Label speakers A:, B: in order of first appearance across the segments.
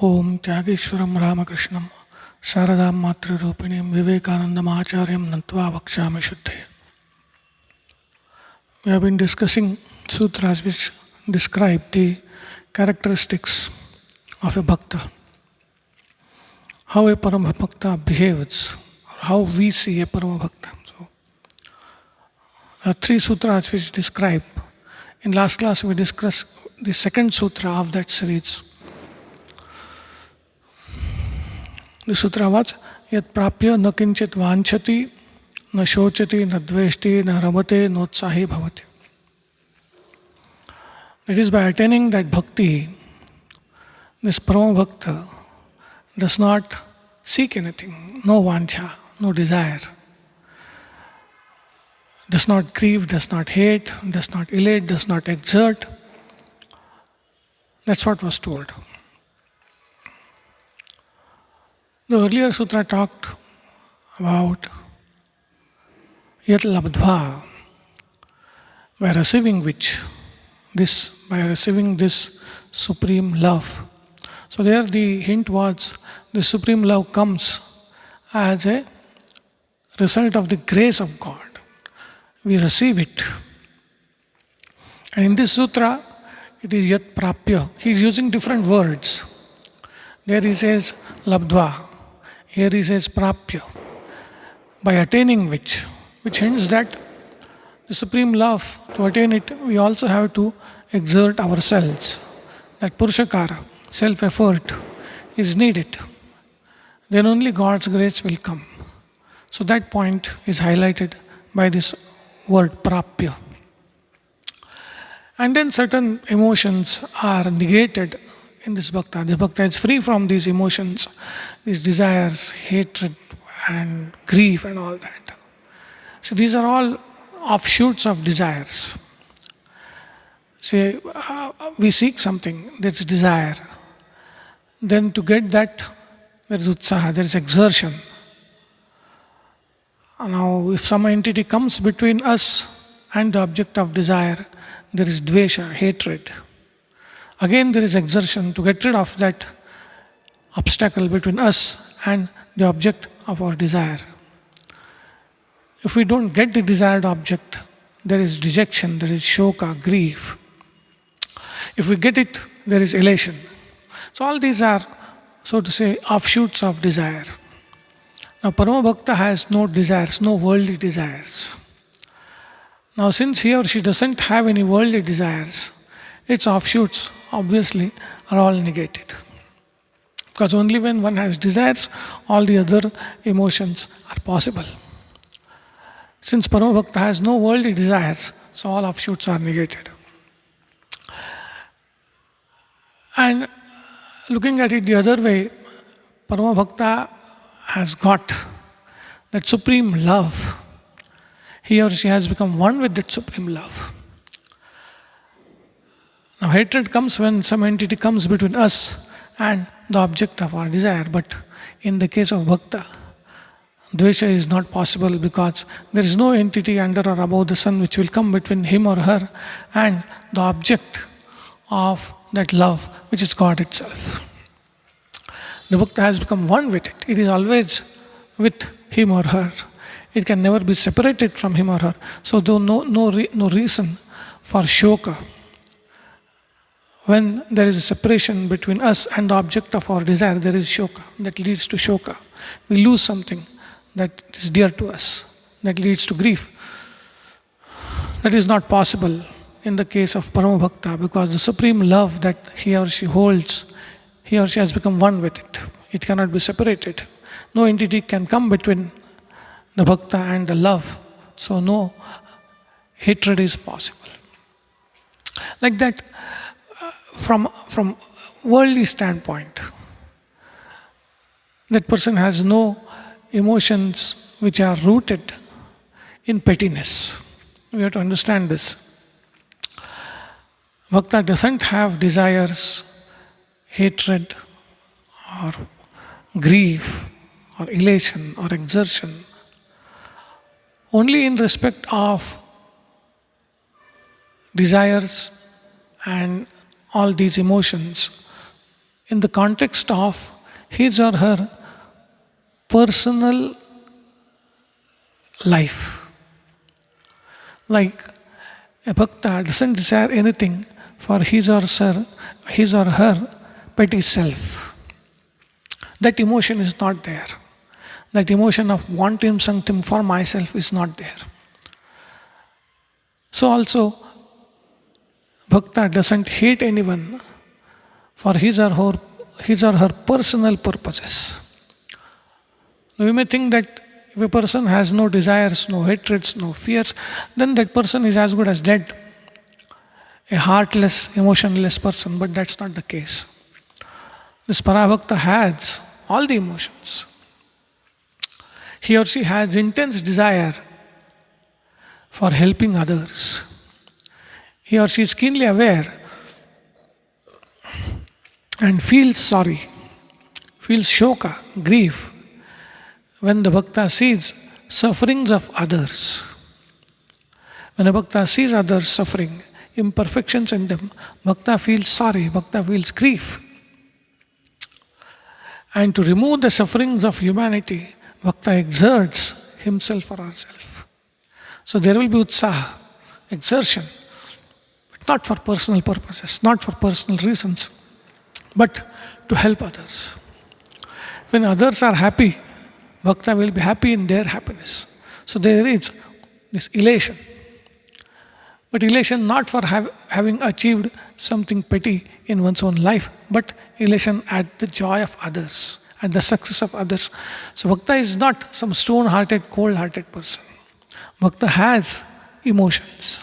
A: Om Tyageshwaram Ramakrishnam Sharadam Matrirupinim Vivekanandam Acharyam Nantva Vakshami Shuddhaya. We have been discussing sutras which describe the characteristics of a bhakta, how a paramabhakta behaves, or how we see a paramabhakta. So, there are three sutras which describe. In last class we discussed the second sutra of that series. The sutra was Yat prapya na kinchit vanchati na shochati na dveshti na ramate notsahi bhavati. It is by attaining that bhakti, this paramabhakta does not seek anything, no vancha, no desire, does not grieve, does not hate, does not elate, does not exert. That's what was told. The earlier sutra talked about Yat labdhva, by receiving which, by receiving this supreme love. So there the hint was the supreme love comes as a result of the grace of God. We receive it. And in this sutra, it is Yat prapya. He is using different words. There he says labdhva. Here he says prapya, by attaining which hints that the supreme love, to attain it, we also have to exert ourselves. That purushakara, self-effort, is needed. Then only God's grace will come. So that point is highlighted by this word prapya. And then certain emotions are negated in this bhakta. The bhakta is free from these emotions, these desires, hatred and grief and all that. So these are all offshoots of desires. Say, we seek something, that's desire. Then to get that, there is utsaha, there is exertion. Now, if some entity comes between us and the object of desire, there is dvesha, hatred. Again, there is exertion to get rid of that obstacle between us and the object of our desire. If we don't get the desired object, there is dejection, there is shoka, grief. If we get it, there is elation. So all these are, so to say, offshoots of desire. Now, Paramabhakta has no desires, no worldly desires. Now, since he or she doesn't have any worldly desires, its offshoots, obviously, are all negated. Because only when one has desires, all the other emotions are possible. Since Paramabhakta has no worldly desires, so all offshoots are negated. And looking at it the other way, Paramabhakta has got that supreme love. He or she has become one with that supreme love. Now, hatred comes when some entity comes between us and the object of our desire. But in the case of bhakta, dvesha is not possible because there is no entity under or above the sun which will come between him or her and the object of that love, which is God itself. The bhakta has become one with it. It is always with him or her. It can never be separated from him or her. So there is no reason for shoka. When there is a separation between us and the object of our desire, there is shoka. That leads to shoka. We lose something that is dear to us. That leads to grief. That is not possible in the case of Paramabhakta because the supreme love that he or she holds, he or she has become one with it. It cannot be separated. No entity can come between the bhakta and the love. So no hatred is possible. Like that, from worldly standpoint, that person has no emotions which are rooted in pettiness. We have to understand this. Bhakta doesn't have desires, hatred, or grief, or elation, or exertion. Only in respect of desires and all these emotions in the context of his or her personal life. Like a bhakta doesn't desire anything for his or her petty self. That emotion is not there. That emotion of wanting something for myself is not there. So also, bhakta doesn't hate anyone for his or her personal purposes. We may think that if a person has no desires, no hatreds, no fears, then that person is as good as dead. A heartless, emotionless person, but that's not the case. This parabhakta has all the emotions. He or she has intense desire for helping others. He or she is keenly aware and feels sorry, feels shoka, grief, when the bhakta sees sufferings of others. When a bhakta sees others suffering, imperfections in them, bhakta feels sorry, bhakta feels grief. And to remove the sufferings of humanity, bhakta exerts himself or herself. So there will be utsaha, exertion, but not for personal purposes, not for personal reasons, but to help others. When others are happy, bhakta will be happy in their happiness. So there is this elation. But elation not for having achieved something petty in one's own life, but elation at the joy of others, at the success of others. So bhakta is not some stone-hearted, cold-hearted person. Bhakta has emotions,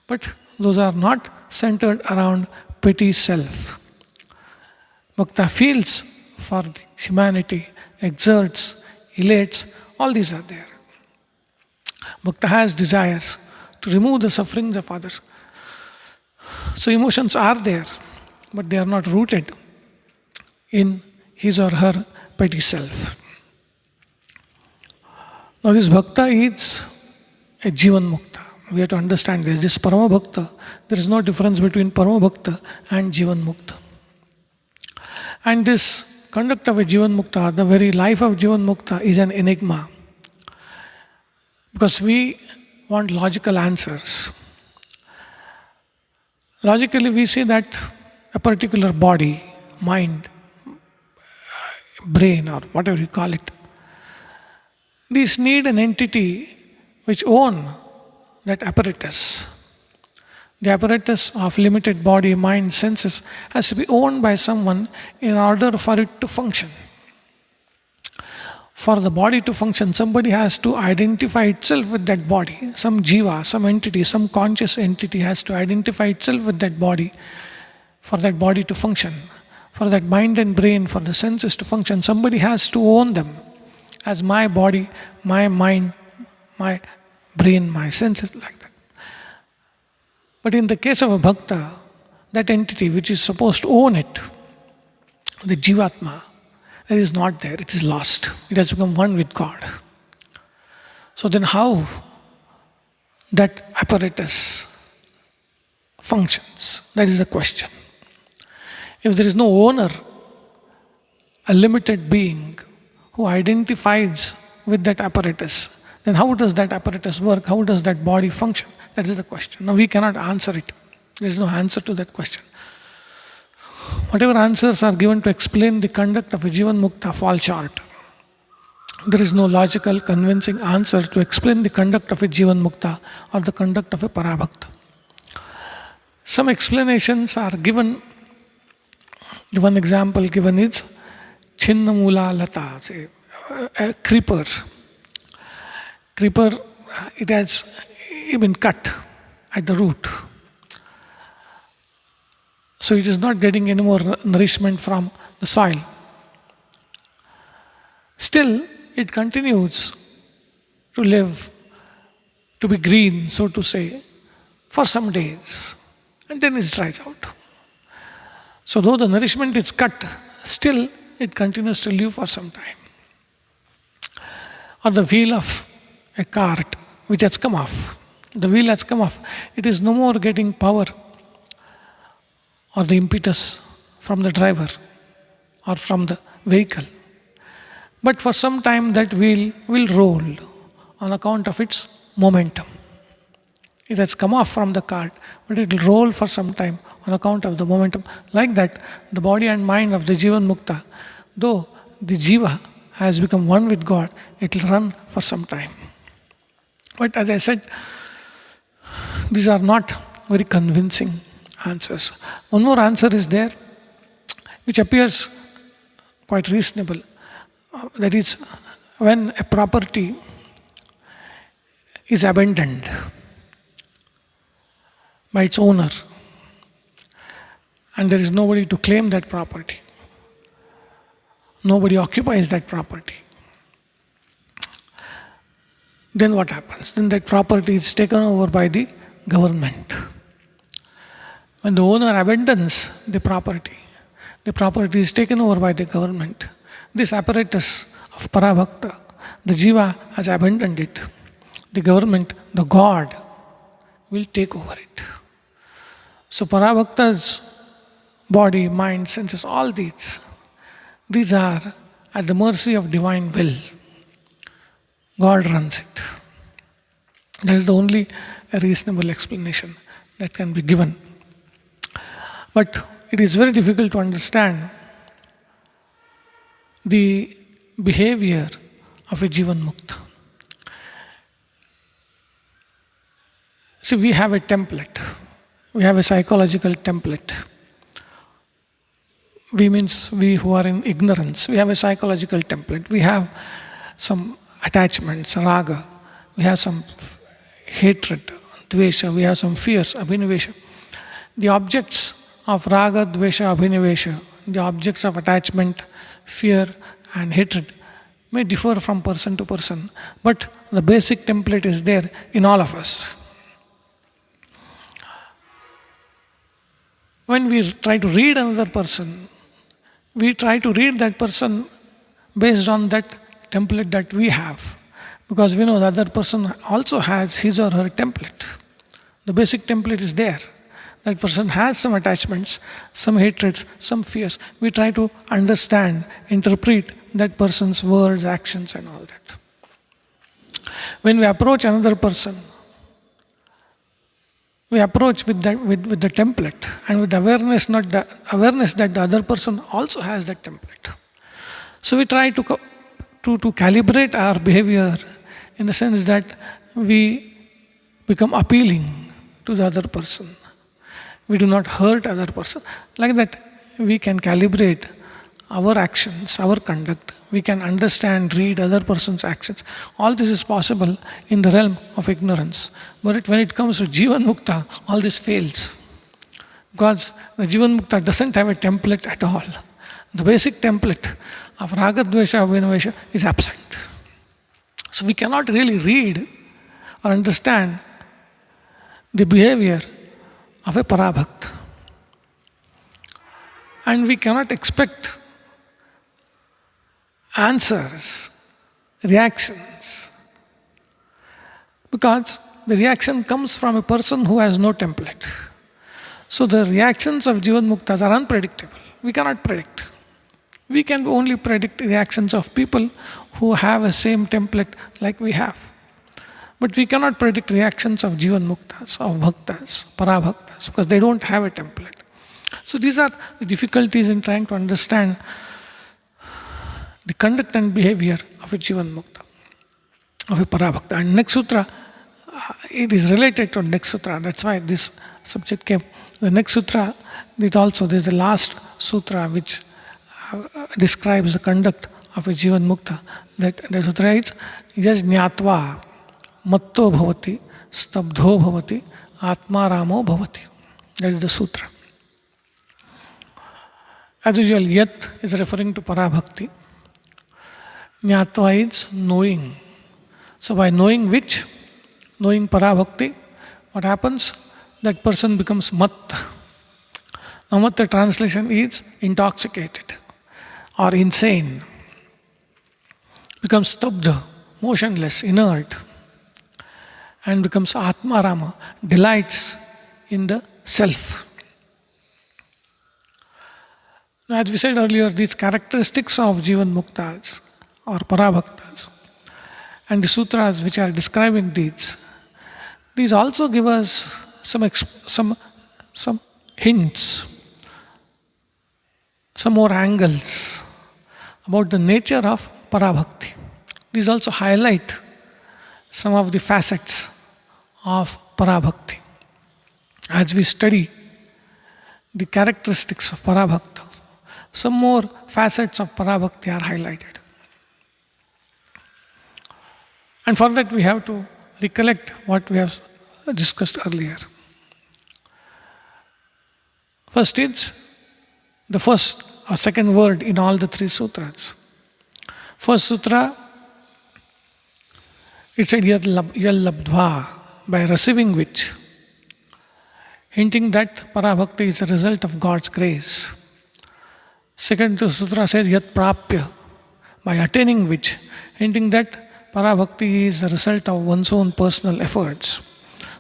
A: but those are not centered around petty self. Bhakta feels for humanity, exerts, elates, all these are there. Bhakta has desires to remove the sufferings of others. So emotions are there, but they are not rooted in his or her petty self. Now this bhakta is a jivan mukta. We have to understand this. This parama bhakta, there is no difference between parama bhakta and jivan mukta. And this conduct of a jivan mukta, the very life of jivan mukta, is an enigma. Because we want logical answers. Logically, we see that a particular body, mind, brain, or whatever you call it, these need an entity which own that apparatus. The apparatus of limited body, mind, senses has to be owned by someone in order for it to function. For the body to function, somebody has to identify itself with that body. Some jiva, some entity, some conscious entity has to identify itself with that body for that body to function. For that mind and brain, for the senses to function, somebody has to own them as my body, my mind, my brain, my senses, like that. But in the case of a bhakta, that entity which is supposed to own it, the jivatma, it is not there, it is lost. It has become one with God. So then how that apparatus functions? That is the question. If there is no owner, a limited being who identifies with that apparatus, then how does that apparatus work? How does that body function? That is the question. Now we cannot answer it. There is no answer to that question. Whatever answers are given to explain the conduct of a jivan mukta fall short. There is no logical, convincing answer to explain the conduct of a jivan mukta or the conduct of a parabhakta. Some explanations are given. One example given is Chinnamula Lata, say, a creeper. Creeper, it has been cut at the root. So it is not getting any more nourishment from the soil. Still, it continues to live, to be green, so to say, for some days. And then it dries out. So though the nourishment is cut, still it continues to live for some time. Or the wheel of a cart which has come off. The wheel has come off. It is no more getting power or the impetus from the driver. or from the vehicle. But for some time that wheel will roll on account of its momentum. It has come off from the cart, but it will roll for some time on account of the momentum. Like that, the body and mind of the Jivan Mukta, though the Jiva has become one with God, it will run for some time. But as I said, these are not very convincing answers. One more answer is there, which appears quite reasonable. That is, when a property is abandoned by its owner, and there is nobody to claim that property, nobody occupies that property, then what happens? Then that property is taken over by the government. When the owner abandons the property is taken over by the government. This apparatus of Parabhakta, the Jiva has abandoned it. The government, the God, will take over it. So Parabhakta's body, mind, senses, all these are at the mercy of divine will. God runs it. That is the only reasonable explanation that can be given. But it is very difficult to understand the behavior of a Jivan Mukta. See, we have a template. We have a psychological template. We means we who are in ignorance. We have a psychological template. We have some attachments, raga. We have some hatred, dvesha. We have some fears, abhinivesha. The objects of raga, dvesha, abhinivesha, the objects of attachment, fear and hatred may differ from person to person, but the basic template is there in all of us. When we try to read another person, we try to read that person based on that template that we have, because we know the other person also has his or her template. The basic template is there. That person has some attachments, some hatreds, some fears. We try to understand, interpret that person's words, actions and all that. When we approach another person, we approach with the template and with awareness, not the awareness that the other person also has that template. So we try to calibrate our behavior in the sense that we become appealing to the other person. We do not hurt other person. Like that, we can calibrate our actions, our conduct. We can understand, read other person's actions. All this is possible in the realm of ignorance. But when it comes to Jivan Mukta, all this fails. Because the Jivan Mukta doesn't have a template at all. The basic template of Raga, Dvesha, Abhinivesha is absent. So we cannot really read or understand the behavior of a Parabhakta. And we cannot expect answers, reactions, because the reaction comes from a person who has no template. So the reactions of Jivan Muktas are unpredictable. We cannot predict. We can only predict reactions of people who have a same template like we have. But we cannot predict reactions of Jivan Muktas, of Bhaktas, Parabhaktas, because they don't have a template. So these are the difficulties in trying to understand the conduct and behavior of a Jivan Mukta, of a Parabhakta. And next sutra, it is related to next sutra. That's why this subject came. The next sutra, there's the last sutra which describes the conduct of a Jivan Mukta. That the sutra is Yaj Jnatva Matto Bhavati Stabdho Bhavati Atmaramo Bhavati. That is the sutra. As usual, Yat is referring to Parabhakti. Jnatva is knowing. So by knowing which? Knowing Parabhakti, what happens? That person becomes matta. Now matta translation is intoxicated or insane. Becomes stabdha, motionless, inert. And becomes atmarama, delights in the self. As we said earlier, these characteristics of Jivan Muktas or Parabhaktas and the sutras which are describing these also give us some hints, some more angles about the nature of Parabhakti. These also highlight some of the facets of Parabhakti. As we study the characteristics of Parabhakta, some more facets of Parabhakti are highlighted. And for that we have to recollect what we have discussed earlier. First is the first or second word in all the three sutras. First sutra, it said yal labdhva, by receiving which, hinting that Parabhakti is a result of God's grace. Second sutra says yat prapya, by attaining which, hinting that Parabhakti is a result of one's own personal efforts.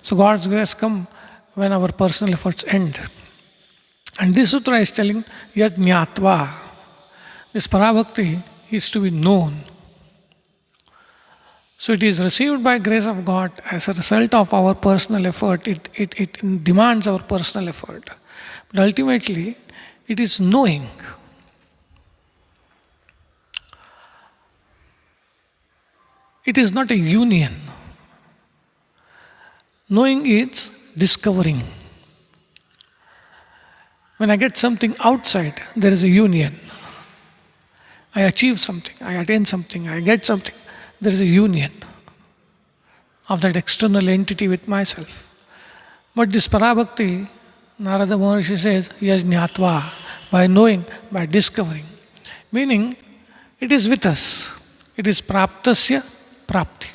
A: So God's grace comes when our personal efforts end. And this sutra is telling yat jnatva, this Parabhakti is to be known. So it is received by grace of God as a result of our personal effort. It demands our personal effort. But ultimately, it is knowing. It is not a union. Knowing is discovering. When I get something outside, there is a union. I achieve something, I attain something, I get something. There is a union of that external entity with myself. But this Parabhakti, Narada Maharshi says, yes, jnatva, by knowing, by discovering. Meaning, it is with us. It is praptasya prapti.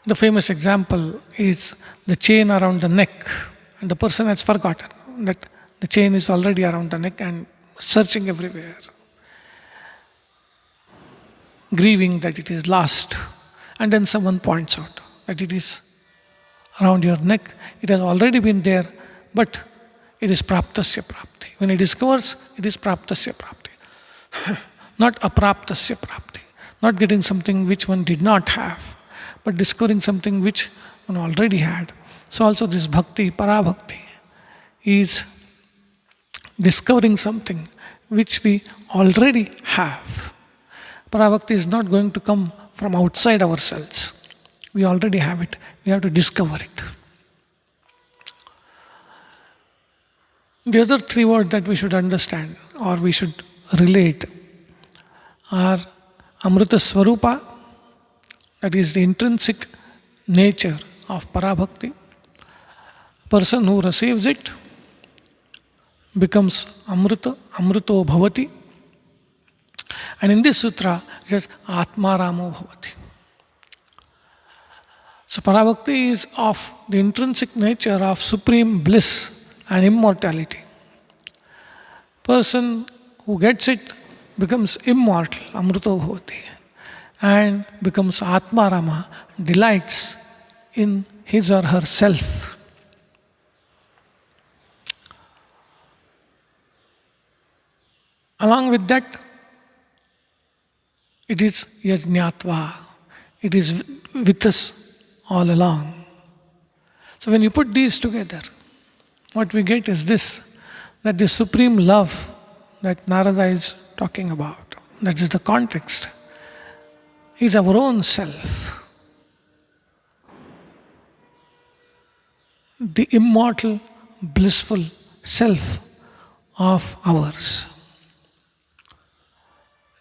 A: The famous example is the chain around the neck, and the person has forgotten that the chain is already around the neck and searching everywhere, grieving that it is lost. And then someone points out that it is around your neck, it has already been there, but it is praptasya prapti. When he discovers, it is praptasya prapti. Not apraptasya prapti. Not getting something which one did not have, but discovering something which one already had. So also this bhakti, parabhakti, is discovering something which we already have. Parabhakti is not going to come from outside ourselves. We already have it. We have to discover it. The other three words that we should understand or we should relate are Amrita Swarupa, that is the intrinsic nature of Parabhakti. Person who receives it becomes Amrita, Amrito Bhavati. And in this sutra, it says Atmaramo Bhavati. So Parabhakti is of the intrinsic nature of supreme bliss and immortality. Person who gets it becomes immortal, Amrito Bhavati, and becomes Atmarama, delights in his or herself. Along with that, it is yajñatva. It is with us all along. So when you put these together, what we get is this, that the supreme love that Narada is talking about, that is the context, is our own self. The immortal, blissful self of ours.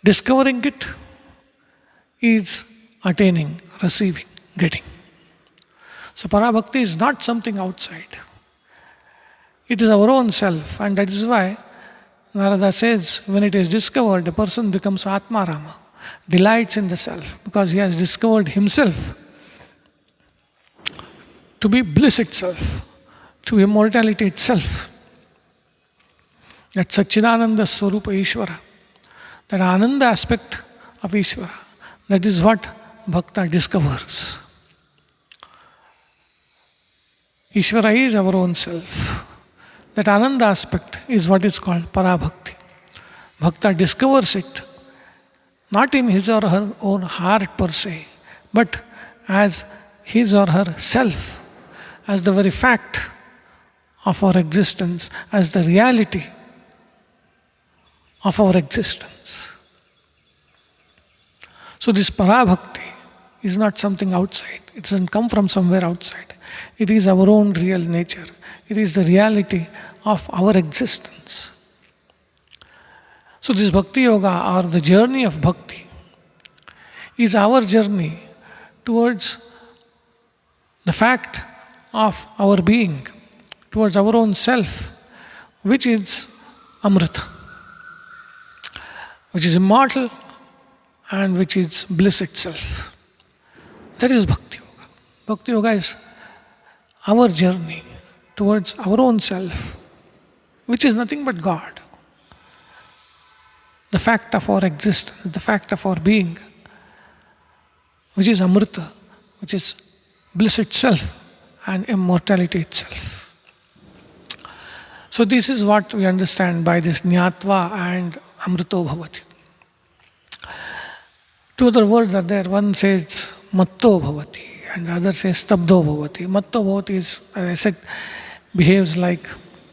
A: Discovering it is attaining, receiving, getting. So Parabhakti is not something outside. It is our own self, and that is why Narada says when it is discovered, the person becomes Atmarama, delights in the self, because he has discovered himself to be bliss itself, to immortality itself. That Satchidananda Swarupa Ishvara, that Ananda aspect of Ishvara, that is what Bhakta discovers. Ishvara is our own self. that Ananda aspect is what is called Parabhakti. Bhakta discovers it not in his or her own heart per se, but as his or her self, as the very fact of our existence, as the reality of our existence. So this Parabhakti is not something outside. It doesn't come from somewhere outside. It is our own real nature. It is the reality of our existence. So this Bhakti Yoga, or the journey of Bhakti, is our journey towards the fact of our being, towards our own self, which is Amrita, which is immortal and which is bliss itself. That is Bhakti Yoga. Bhakti Yoga is our journey towards our own self, which is nothing but God. The fact of our existence, the fact of our being, which is Amrita, which is bliss itself and immortality itself. So this is what we understand by this Nyatva and Amrito Bhavati. Two other words are there. One says Matto Bhavati and the other says Stabdo Bhavati. Matto Bhavati is, as I said, behaves like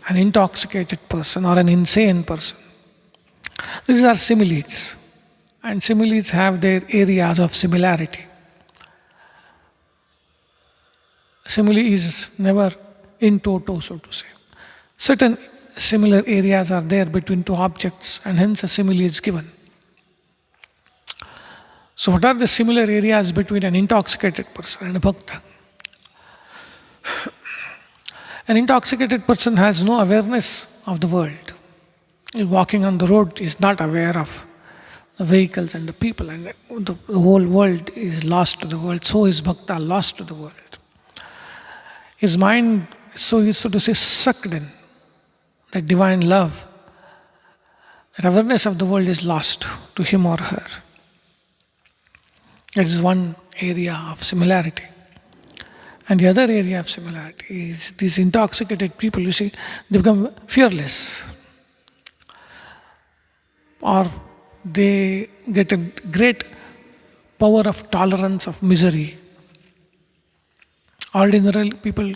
A: an intoxicated person or an insane person. These are similes, and similes have their areas of similarity. Simile is never in toto, so to say. Certain similar areas are there between two objects, and hence a simile is given. So what are the similar areas between an intoxicated person and a bhakta? An intoxicated person has no awareness of the world. If walking on the road, is not aware of the vehicles and the people, and the whole world is lost to the world. So is bhakta lost to the world. His mind is so to say sucked in that divine love, that awareness of the world is lost to him or her. That is one area of similarity. And the other area of similarity is these intoxicated people, you see, they become fearless. Or they get a great power of tolerance of misery. Ordinarily, people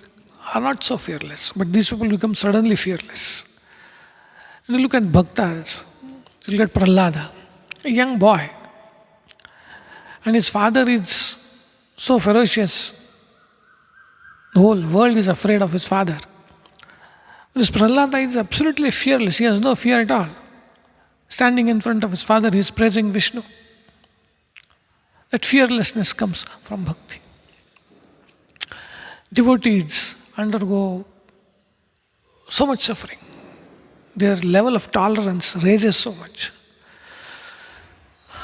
A: are not so fearless, but these people become suddenly fearless. And you look at bhaktas, you look at Prahlada, a young boy, and his father is so ferocious. The whole world is afraid of his father. This Prahlada is absolutely fearless, he has no fear at all. Standing in front of his father, he is praising Vishnu. That fearlessness comes from bhakti. Devotees undergo so much suffering. Their level of tolerance raises so much.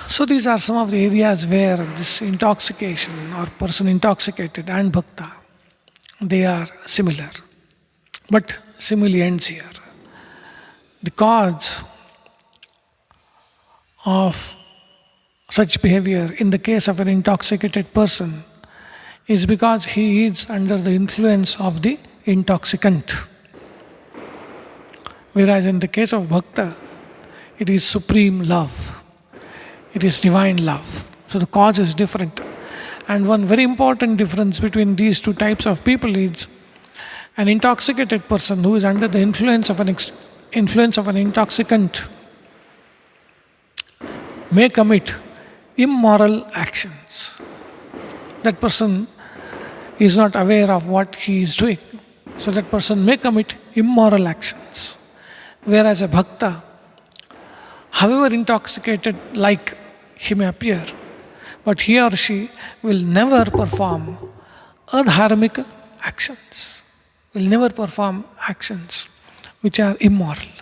A: So these are some of the areas where this intoxication or person intoxicated and bhakta, they are similar. But simile ends here. The cause of such behavior in the case of an intoxicated person is because he is under the influence of the intoxicant. Whereas in the case of bhakta, it is supreme love. It is divine love. So the cause is different. And one very important difference between these two types of people is an intoxicated person who is under the influence of an intoxicant may commit immoral actions. That person is not aware of what he is doing. So that person may commit immoral actions. Whereas a bhakta, however intoxicated like he may appear, but he or she will never perform adharmic actions, will never perform actions which are immoral.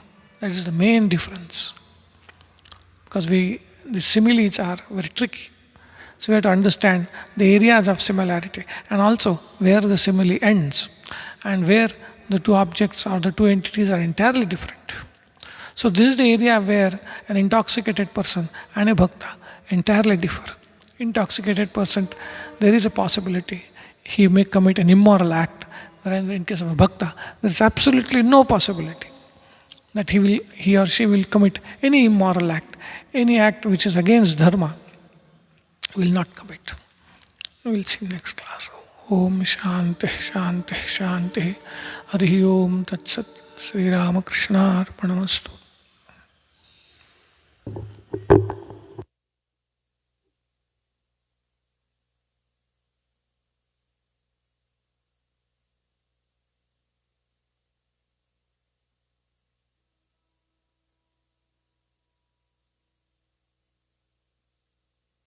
A: That is the main difference. Because the similes are very tricky. So we have to understand the areas of similarity and also where the simile ends and where the two objects or the two entities are entirely different. So this is the area where an intoxicated person and a bhakta entirely differ. Intoxicated person, there is a possibility he may commit an immoral act, whereas in case of a bhakta, there is absolutely no possibility that he or she will commit any immoral act, any act which is against dharma, will not commit. We will see next class. Om Shanti Shanti Shanti. Hari Om Tat Sat. Sri Ramakrishna Arpanamastu.